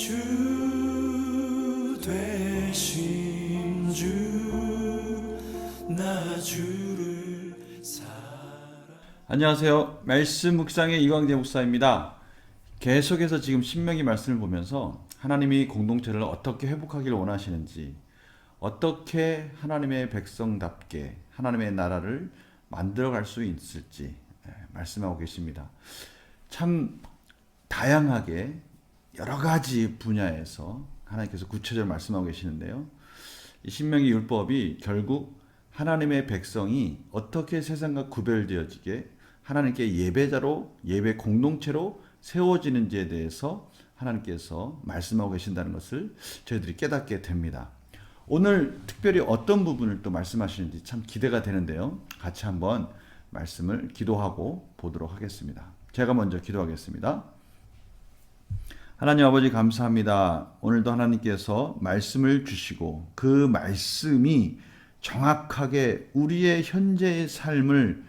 주 되신 주 나 주를 안녕하세요. 말씀 묵상의 이광재 목사입니다. 계속해서 지금 신명기 말씀을 보면서 하나님이 공동체를 어떻게 회복하기를 원하시는지, 어떻게 하나님의 백성답게 하나님의 나라를 만들어갈 수 있을지 말씀하고 계십니다. 참 다양하게 여러 가지 분야에서 하나님께서 구체적으로 말씀하고 계시는데요. 이 신명기 율법이 결국 하나님의 백성이 어떻게 세상과 구별되어지게 하나님께 예배자로, 예배 공동체로 세워지는지에 대해서 하나님께서 말씀하고 계신다는 것을 저희들이 깨닫게 됩니다. 오늘 특별히 어떤 부분을 또 말씀하시는지 참 기대가 되는데요. 같이 한번 말씀을 기도하고 보도록 하겠습니다. 제가 먼저 기도하겠습니다. 하나님 아버지 감사합니다. 오늘도 하나님께서 말씀을 주시고 그 말씀이 정확하게 우리의 현재의 삶을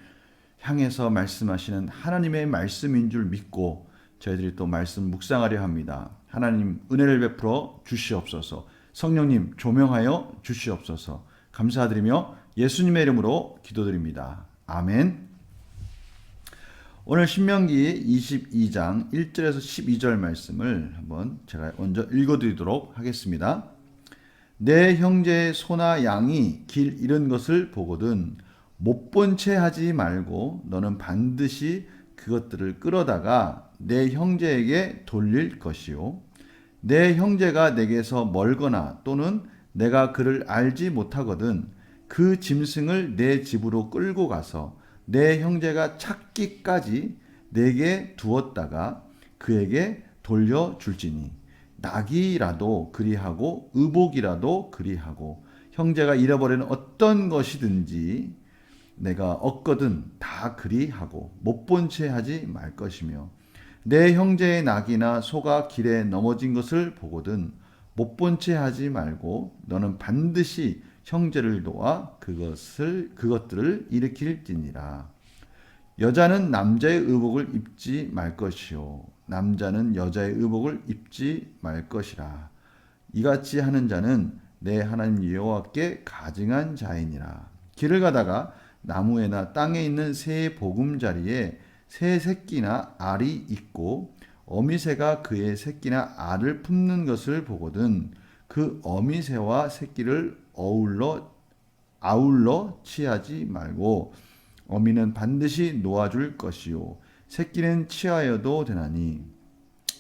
향해서 말씀하시는 하나님의 말씀인 줄 믿고 저희들이 또 말씀 묵상하려 합니다. 하나님 은혜를 베풀어 주시옵소서. 성령님 조명하여 주시옵소서. 감사드리며 예수님의 이름으로 기도드립니다. 아멘. 오늘 신명기 22장 1절에서 12절 말씀을 한번 제가 먼저 읽어드리도록 하겠습니다. 내 형제의 소나 양이 길 잃은 것을 보거든 못 본 채 하지 말고 너는 반드시 그것들을 끌어다가 내 형제에게 돌릴 것이요. 내 형제가 내게서 멀거나 또는 내가 그를 알지 못하거든 그 짐승을 내 집으로 끌고 가서 내 형제가 찾기까지 내게 두었다가 그에게 돌려줄지니 낙이라도 그리하고 의복이라도 그리하고 형제가 잃어버리는 어떤 것이든지 내가 얻거든 다 그리하고 못 본 채 하지 말 것이며 내 형제의 낙이나 소가 길에 넘어진 것을 보거든 못 본 채 하지 말고 너는 반드시 형제를 도와 그것들을 일으킬지니라. 여자는 남자의 의복을 입지 말 것이요 남자는 여자의 의복을 입지 말 것이라. 이같이 하는 자는 내 하나님 여호와께 가증한 자이니라. 길을 가다가 나무에나 땅에 있는 새의 보금자리에 새 새끼나 알이 있고 어미새가 그의 새끼나 알을 품는 것을 보거든 그 어미새와 새끼를 아울러 취하지 말고 어미는 반드시 놓아줄 것이요 새끼는 취하여도 되나니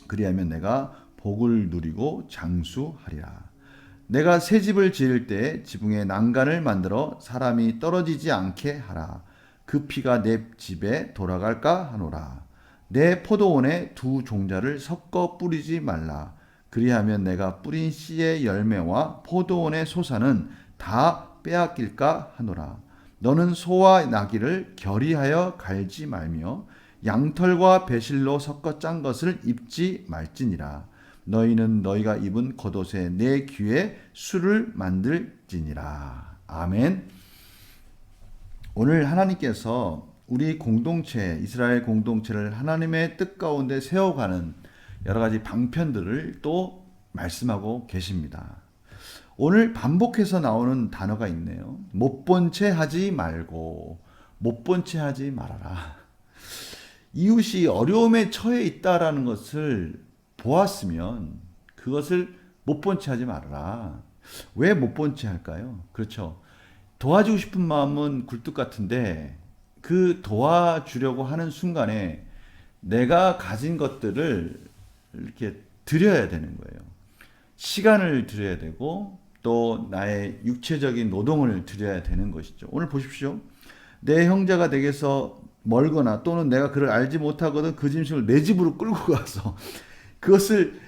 그리하면 내가 복을 누리고 장수하리라. 내가 새 집을 지을 때 지붕에 난간을 만들어 사람이 떨어지지 않게 하라. 그 피가 내 집에 돌아갈까 하노라. 내 포도원에 두 종자를 섞어 뿌리지 말라. 그리하면 내가 뿌린 씨의 열매와 포도원의 소사는 다 빼앗길까 하노라. 너는 소와 나귀를 결의하여 갈지 말며 양털과 배실로 섞어 짠 것을 입지 말지니라. 너희는 너희가 입은 겉옷에 내 귀에 술을 만들지니라. 아멘. 오늘 하나님께서 우리 공동체, 이스라엘 공동체를 하나님의 뜻 가운데 세워가는 여러 가지 방편들을 또 말씀하고 계십니다. 오늘 반복해서 나오는 단어가 있네요. 못 본 채 하지 말고, 못 본 채 하지 말아라. 이웃이 어려움에 처해 있다라는 것을 보았으면 그것을 못 본 채 하지 말아라. 왜 못 본 채 할까요? 그렇죠. 도와주고 싶은 마음은 굴뚝 같은데 그 도와주려고 하는 순간에 내가 가진 것들을 이렇게 드려야 되는 거예요. 시간을 드려야 되고 또 나의 육체적인 노동을 드려야 되는 것이죠. 오늘 보십시오. 내 형제가 내게서 멀거나 또는 내가 그를 알지 못하거든 그 짐승을 내 집으로 끌고 가서 그것을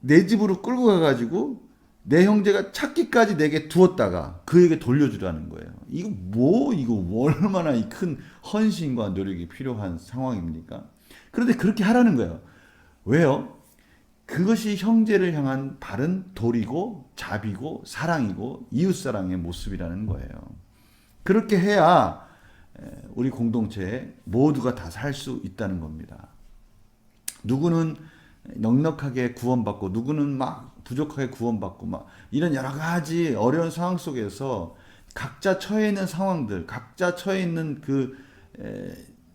내 집으로 끌고 가가지고 내 형제가 찾기까지 내게 두었다가 그에게 돌려주라는 거예요. 이거 얼마나 큰 헌신과 노력이 필요한 상황입니까? 그런데 그렇게 하라는 거예요. 왜요? 그것이 형제를 향한 바른 도리고 자비고 사랑이고 이웃사랑의 모습이라는 거예요. 그렇게 해야 우리 공동체에 모두가 다 살 수 있다는 겁니다. 누구는 넉넉하게 구원받고 누구는 막 부족하게 구원받고 막 이런 여러 가지 어려운 상황 속에서 각자 처해 있는 상황들, 각자 처해 있는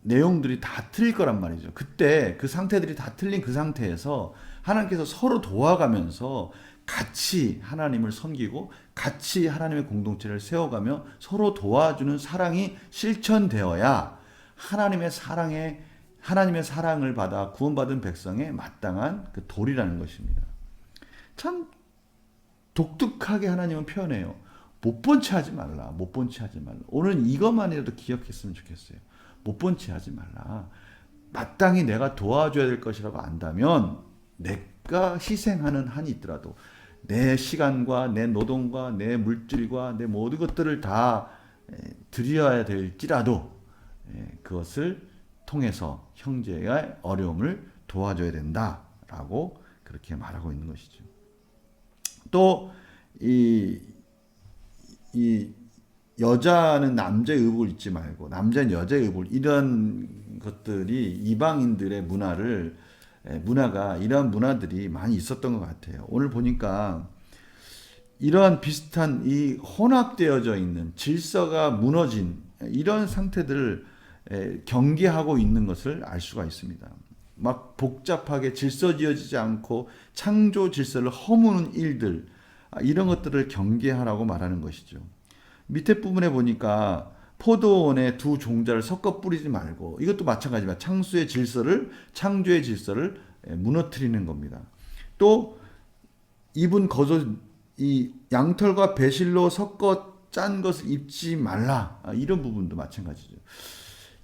내용들이 다 틀릴 거란 말이죠. 그때 그 상태들이 다 틀린 그 상태에서 하나님께서 서로 도와가면서 같이 하나님을 섬기고 같이 하나님의 공동체를 세워가며 서로 도와주는 사랑이 실천되어야 하나님의 사랑을 받아 구원받은 백성의 마땅한 그 도리라는 것입니다. 참 독특하게 하나님은 표현해요. 못 본 채 하지 말라. 못 본 채 하지 말라. 오늘 이것만이라도 기억했으면 좋겠어요. 못 본 채 하지 말라. 마땅히 내가 도와줘야 될 것이라고 안다면 내가 희생하는 한이 있더라도 내 시간과 내 노동과 내 물질과 내 모든 것들을 다 드려야 될지라도 그것을 통해서 형제의 어려움을 도와줘야 된다라고 그렇게 말하고 있는 것이죠. 또 이 여자는 남자의 의복을 입지 말고 남자는 여자의 의복을, 이런 것들이 이방인들의 문화가 이러한 문화들이 많이 있었던 것 같아요. 오늘 보니까 이러한 비슷한 이 혼합되어져 있는 질서가 무너진 이런 상태들을 경계하고 있는 것을 알 수가 있습니다. 막 복잡하게 질서 지어지지 않고 창조 질서를 허무는 일들, 이런 것들을 경계하라고 말하는 것이죠. 밑에 부분에 보니까 포도원에 두 종자를 섞어 뿌리지 말고, 이것도 마찬가지입니다. 창조의 질서를 무너뜨리는 겁니다. 또 입은 겉옷, 이 양털과 배실로 섞어 짠 것을 입지 말라, 이런 부분도 마찬가지죠.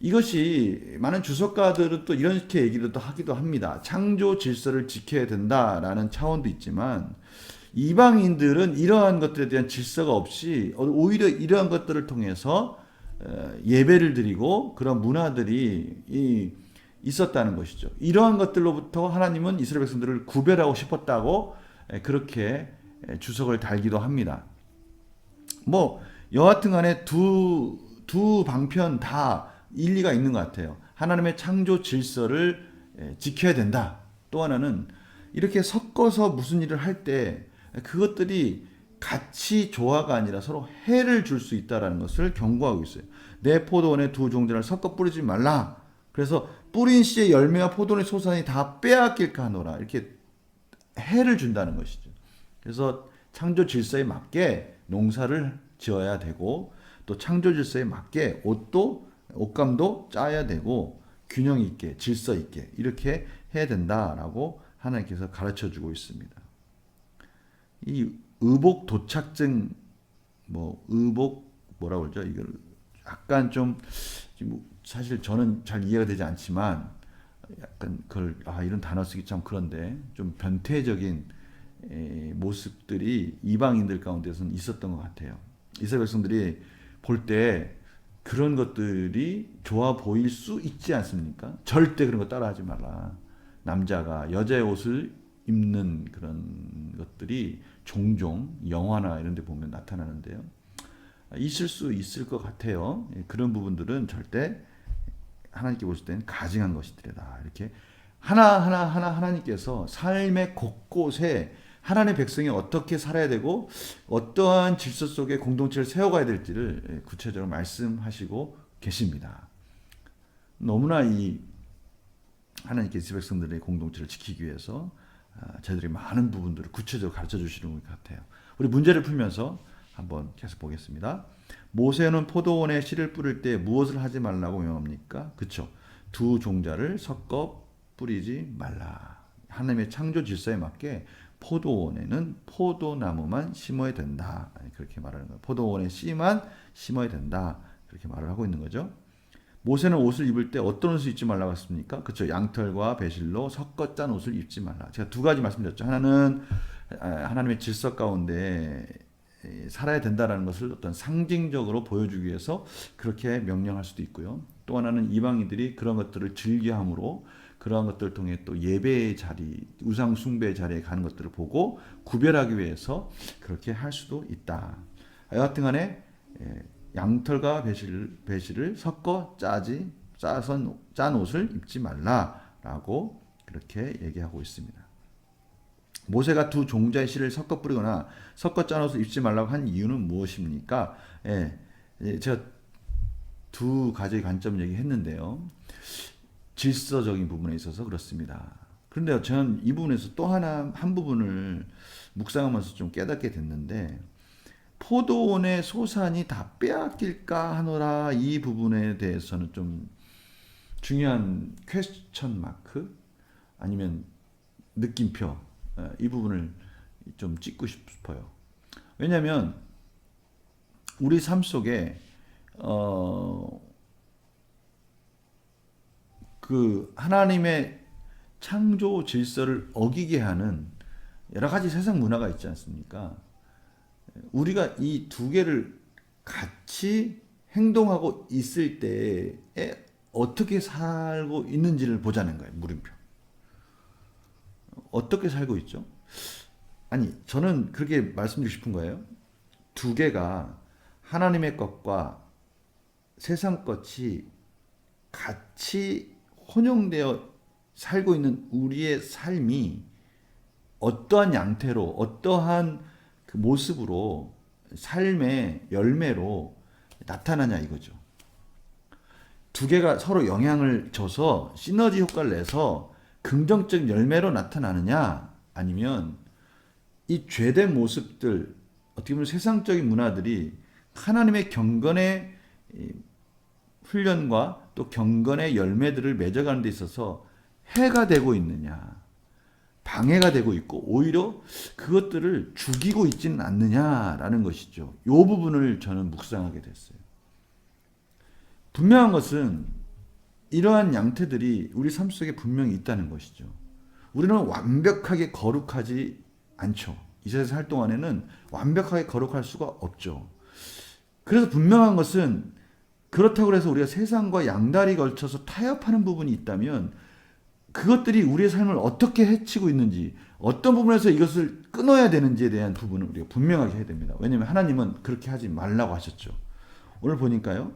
이것이 많은 주석가들은 또 이렇게 얘기를 또 하기도 합니다. 창조 질서를 지켜야 된다라는 차원도 있지만 이방인들은 이러한 것들에 대한 질서가 없이 오히려 이러한 것들을 통해서 예배를 드리고 그런 문화들이 있었다는 것이죠. 이러한 것들로부터 하나님은 이스라엘 백성들을 구별하고 싶었다고 그렇게 주석을 달기도 합니다. 뭐 여하튼 간에 두 방편 다 일리가 있는 것 같아요. 하나님의 창조 질서를 지켜야 된다. 또 하나는 이렇게 섞어서 무슨 일을 할 때 그것들이 같이 조화가 아니라 서로 해를 줄 수 있다는 것을 경고하고 있어요. 내 포도원에 두 종자를 섞어 뿌리지 말라. 그래서 뿌린 씨의 열매와 포도원의 소산이 다 빼앗길까 하노라. 이렇게 해를 준다는 것이죠. 그래서 창조 질서에 맞게 농사를 지어야 되고 또 창조 질서에 맞게 옷감도 짜야 되고 균형 있게 질서 있게 이렇게 해야 된다라고 하나님께서 가르쳐주고 있습니다. 이 의복 도착증, 의복 뭐라고 그러죠? 이걸 약간 좀 사실 저는 잘 이해가 되지 않지만 약간 그걸 이런 단어 쓰기 참 그런데 좀 변태적인 모습들이 이방인들 가운데서는 있었던 것 같아요. 이스라엘 백성들이 볼 때 그런 것들이 좋아 보일 수 있지 않습니까? 절대 그런 거 따라하지 말라. 남자가 여자의 옷을 입는 그런 것들이 종종 영화나 이런 데 보면 나타나는데요. 있을 수 있을 것 같아요. 그런 부분들은 절대 하나님께 보실 때는 가증한 것이더라. 이렇게 하나님께서 삶의 곳곳에 하나님의 백성이 어떻게 살아야 되고 어떠한 질서 속에 공동체를 세워가야 될지를 구체적으로 말씀하시고 계십니다. 너무나 이 하나님께서 백성들의 공동체를 지키기 위해서 저희들이 많은 부분들을 구체적으로 가르쳐 주시는 것 같아요. 우리 문제를 풀면서 한번 계속 보겠습니다. 모세는 포도원에 씨를 뿌릴 때 무엇을 하지 말라고 명합니까? 그렇죠. 두 종자를 섞어 뿌리지 말라. 하나님의 창조 질서에 맞게 포도원에는 포도나무만 심어야 된다. 그렇게 말하는 거예요. 포도원에 씨만 심어야 된다. 그렇게 말을 하고 있는 거죠. 모세는 옷을 입을 때 어떤 옷을 입지 말라고 했습니까? 그렇죠. 양털과 배실로 섞어 짠 옷을 입지 말라. 제가 두 가지 말씀드렸죠. 하나는 하나님의 질서 가운데 살아야 된다라는 것을 어떤 상징적으로 보여주기 위해서 그렇게 명령할 수도 있고요. 또 하나는 이방인들이 그런 것들을 즐겨함으로 그러한 것들을 통해 또 예배의 자리, 우상 숭배의 자리에 가는 것들을 보고 구별하기 위해서 그렇게 할 수도 있다. 여하튼 간에 양털과 배실을 섞어 짠 옷을 입지 말라라고 그렇게 얘기하고 있습니다. 모세가 두 종자의 씨를 섞어 뿌리거나 섞어 짜놓아서 입지 말라고 한 이유는 무엇입니까? 예, 제가 두 가지의 관점 얘기했는데요. 질서적인 부분에 있어서 그렇습니다. 그런데 저는 이 부분에서 또 한 부분을 묵상하면서 좀 깨닫게 됐는데, 포도원의 소산이 다 빼앗길까 하노라, 이 부분에 대해서는 좀 중요한 퀘스천 마크 아니면 느낌표, 이 부분을 좀 찍고 싶어요. 왜냐하면 우리 삶 속에 그 하나님의 창조 질서를 어기게 하는 여러 가지 세상 문화가 있지 않습니까? 우리가 이 두 개를 같이 행동하고 있을 때에 어떻게 살고 있는지를 보자는 거예요. 물음표. 어떻게 살고 있죠? 아니, 저는 그렇게 말씀드리고 싶은 거예요. 두 개가 하나님의 것과 세상 것이 같이 혼용되어 살고 있는 우리의 삶이 어떠한 양태로, 어떠한 그 모습으로, 삶의 열매로 나타나냐 이거죠. 두 개가 서로 영향을 줘서 시너지 효과를 내서 긍정적 열매로 나타나느냐, 아니면 이 죄된 모습들, 어떻게 보면 세상적인 문화들이 하나님의 경건의 훈련과 또 경건의 열매들을 맺어가는 데 있어서 해가 되고 있느냐, 방해가 되고 있고 오히려 그것들을 죽이고 있지는 않느냐라는 것이죠. 이 부분을 저는 묵상하게 됐어요. 분명한 것은 이러한 양태들이 우리 삶 속에 분명히 있다는 것이죠. 우리는 완벽하게 거룩하지 않죠. 이 세상 살 동안에는 완벽하게 거룩할 수가 없죠. 그래서 분명한 것은, 그렇다고 해서 우리가 세상과 양다리 걸쳐서 타협하는 부분이 있다면 그것들이 우리의 삶을 어떻게 해치고 있는지, 어떤 부분에서 이것을 끊어야 되는지에 대한 부분을 우리가 분명하게 해야 됩니다. 왜냐하면 하나님은 그렇게 하지 말라고 하셨죠. 오늘 보니까요,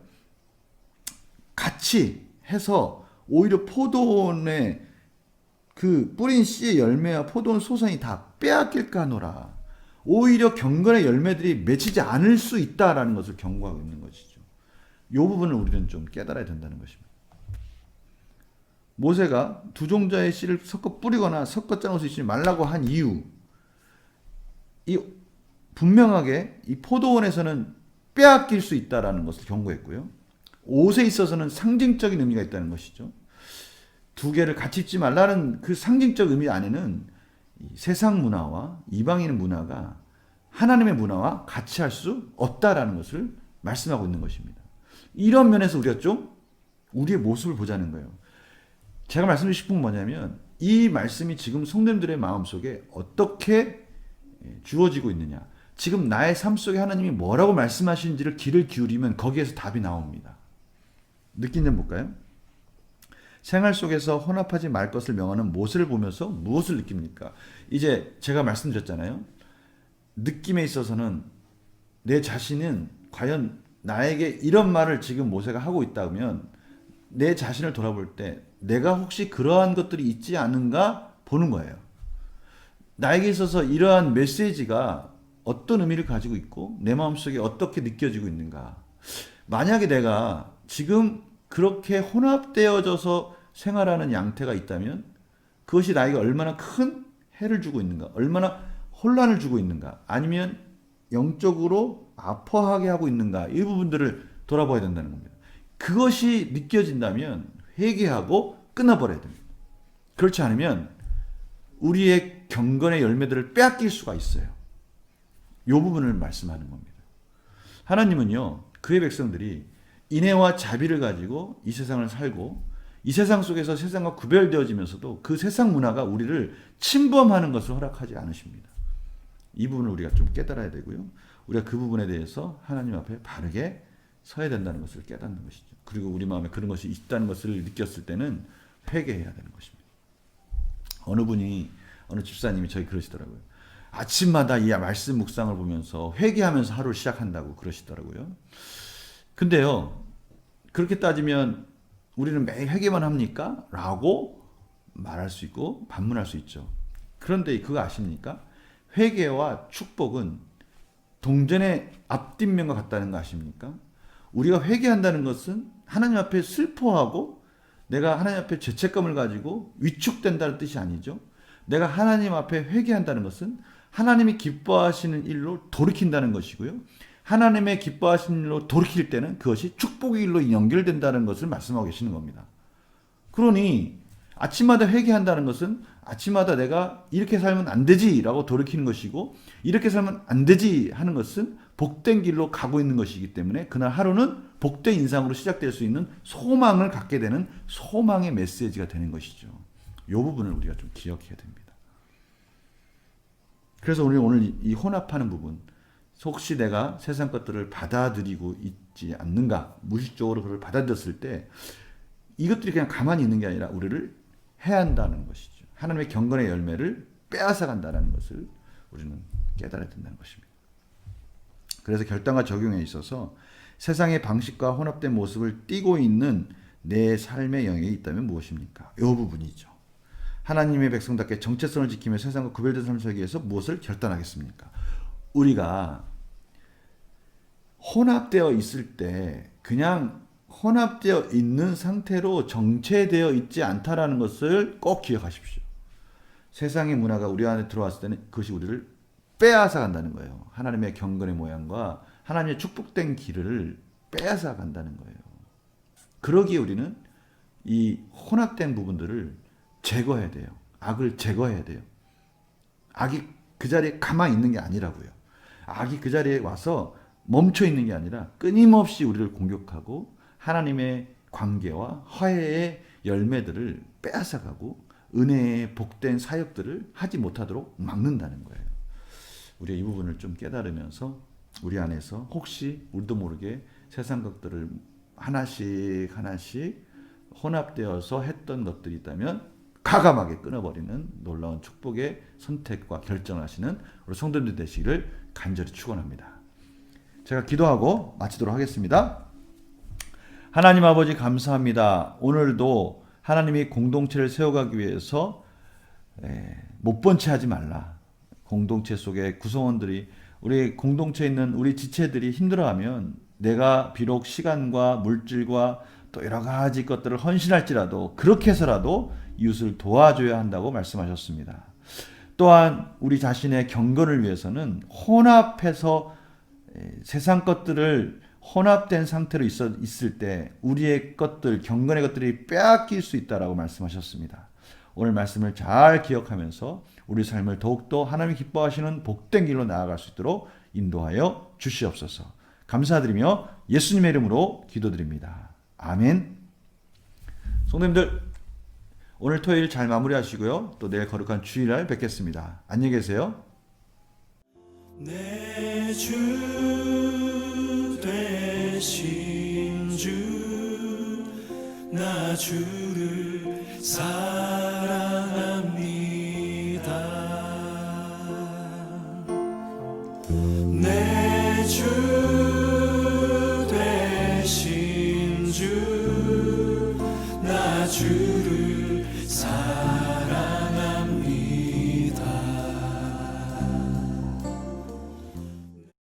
같이 해서 오히려 포도원의 그 뿌린 씨의 열매와 포도원 소산이 다 빼앗길까 하노라. 오히려 경건의 열매들이 맺히지 않을 수 있다라는 것을 경고하고 있는 것이죠. 이 부분을 우리는 좀 깨달아야 된다는 것입니다. 모세가 두 종자의 씨를 섞어 뿌리거나 섞어 짜놓지 있지 말라고 한 이유, 이 분명하게 이 포도원에서는 빼앗길 수 있다라는 것을 경고했고요. 옷에 있어서는 상징적인 의미가 있다는 것이죠. 두 개를 같이 입지 말라는 그 상징적 의미 안에는 세상 문화와 이방인 문화가 하나님의 문화와 같이 할 수 없다라는 것을 말씀하고 있는 것입니다. 이런 면에서 우리가 좀 우리의 모습을 보자는 거예요. 제가 말씀드리고 싶은 건 뭐냐면, 이 말씀이 지금 성도님들의 마음속에 어떻게 주어지고 있느냐, 지금 나의 삶 속에 하나님이 뭐라고 말씀하시는지를 귀를 기울이면 거기에서 답이 나옵니다. 느낀 점 볼까요? 생활 속에서 혼합하지 말 것을 명하는 모세를 보면서 무엇을 느낍니까? 이제 제가 말씀드렸잖아요. 느낌에 있어서는 내 자신은 과연 나에게 이런 말을 지금 모세가 하고 있다면 내 자신을 돌아볼 때 내가 혹시 그러한 것들이 있지 않은가 보는 거예요. 나에게 있어서 이러한 메시지가 어떤 의미를 가지고 있고 내 마음속에 어떻게 느껴지고 있는가. 만약에 내가 지금 그렇게 혼합되어져서 생활하는 양태가 있다면 그것이 나에게 얼마나 큰 해를 주고 있는가, 얼마나 혼란을 주고 있는가, 아니면 영적으로 아파하게 하고 있는가, 이 부분들을 돌아봐야 된다는 겁니다. 그것이 느껴진다면 회개하고 끊어버려야 됩니다. 그렇지 않으면 우리의 경건의 열매들을 빼앗길 수가 있어요. 이 부분을 말씀하는 겁니다. 하나님은요, 그의 백성들이 인애와 자비를 가지고 이 세상을 살고 이 세상 속에서 세상과 구별되어지면서도 그 세상 문화가 우리를 침범하는 것을 허락하지 않으십니다. 이 부분을 우리가 좀 깨달아야 되고요. 우리가 그 부분에 대해서 하나님 앞에 바르게 서야 된다는 것을 깨닫는 것이죠. 그리고 우리 마음에 그런 것이 있다는 것을 느꼈을 때는 회개해야 되는 것입니다. 어느 집사님이 저희 그러시더라고요. 아침마다 이 말씀 묵상을 보면서 회개하면서 하루를 시작한다고 그러시더라고요. 근데요, 그렇게 따지면 우리는 매일 회개만 합니까? 라고 말할 수 있고 반문할 수 있죠. 그런데 그거 아십니까? 회개와 축복은 동전의 앞뒷면과 같다는 거 아십니까? 우리가 회개한다는 것은 하나님 앞에 슬퍼하고 내가 하나님 앞에 죄책감을 가지고 위축된다는 뜻이 아니죠. 내가 하나님 앞에 회개한다는 것은 하나님이 기뻐하시는 일로 돌이킨다는 것이고요. 하나님의 기뻐하시는 일로 돌이킬 때는 그것이 축복의 일로 연결된다는 것을 말씀하고 계시는 겁니다. 그러니 아침마다 회개한다는 것은 아침마다 내가 이렇게 살면 안 되지라고 돌이키는 것이고 이렇게 살면 안 되지 하는 것은 복된 길로 가고 있는 것이기 때문에 그날 하루는 복된 인상으로 시작될 수 있는 소망을 갖게 되는 소망의 메시지가 되는 것이죠. 이 부분을 우리가 좀 기억해야 됩니다. 그래서 우리 오늘 이 혼합하는 부분, 혹시 내가 세상 것들을 받아들이고 있지 않는가, 무의식적으로 그걸 받아들였을 때 이것들이 그냥 가만히 있는 게 아니라 우리를 해야 한다는 것이죠. 하나님의 경건의 열매를 빼앗아 간다는 것을 우리는 깨달아야 된다는 것입니다. 그래서 결단과 적용에 있어서 세상의 방식과 혼합된 모습을 띠고 있는 내 삶의 영역이 있다면 무엇입니까? 이 부분이죠. 하나님의 백성답게 정체성을 지키며 세상과 구별된 삶을 살기 위해서 무엇을 결단하겠습니까? 우리가 혼합되어 있을 때 그냥 혼합되어 있는 상태로 정체되어 있지 않다라는 것을 꼭 기억하십시오. 세상의 문화가 우리 안에 들어왔을 때는 그것이 우리를 빼앗아 간다는 거예요. 하나님의 경건의 모양과 하나님의 축복된 길을 빼앗아 간다는 거예요. 그러기에 우리는 이 혼합된 부분들을 제거해야 돼요. 악을 제거해야 돼요. 악이 그 자리에 가만히 있는 게 아니라고요. 악이 그 자리에 와서 멈춰 있는 게 아니라 끊임없이 우리를 공격하고 하나님의 관계와 화해의 열매들을 빼앗아가고 은혜의 복된 사역들을 하지 못하도록 막는다는 거예요. 우리가 이 부분을 좀 깨달으면서 우리 안에서 혹시 우리도 모르게 세상 것들을 하나씩 혼합되어서 했던 것들이 있다면 과감하게 끊어버리는 놀라운 축복의 선택과 결정을 하시는 우리 성도님들 되시기를 간절히 축원합니다. 제가 기도하고 마치도록 하겠습니다. 하나님 아버지 감사합니다. 오늘도 하나님이 공동체를 세워가기 위해서 못 본 채 하지 말라. 공동체 속에 구성원들이 우리 공동체에 있는 우리 지체들이 힘들어하면 내가 비록 시간과 물질과 또 여러 가지 것들을 헌신할지라도 그렇게 해서라도 이웃을 도와줘야 한다고 말씀하셨습니다. 또한 우리 자신의 경건을 위해서는 혼합해서 세상 것들을 혼합된 상태로 있을 때 우리의 것들, 경건의 것들이 빼앗길 수 있다라고 말씀하셨습니다. 오늘 말씀을 잘 기억하면서 우리 삶을 더욱더 하나님이 기뻐하시는 복된 길로 나아갈 수 있도록 인도하여 주시옵소서. 감사드리며 예수님의 이름으로 기도드립니다. 아멘. 성도님들 오늘 토요일 잘 마무리하시고요. 또 내일 거룩한 주일날 뵙겠습니다. 안녕히 계세요. 내 주 되신 주 나 주를 사랑하니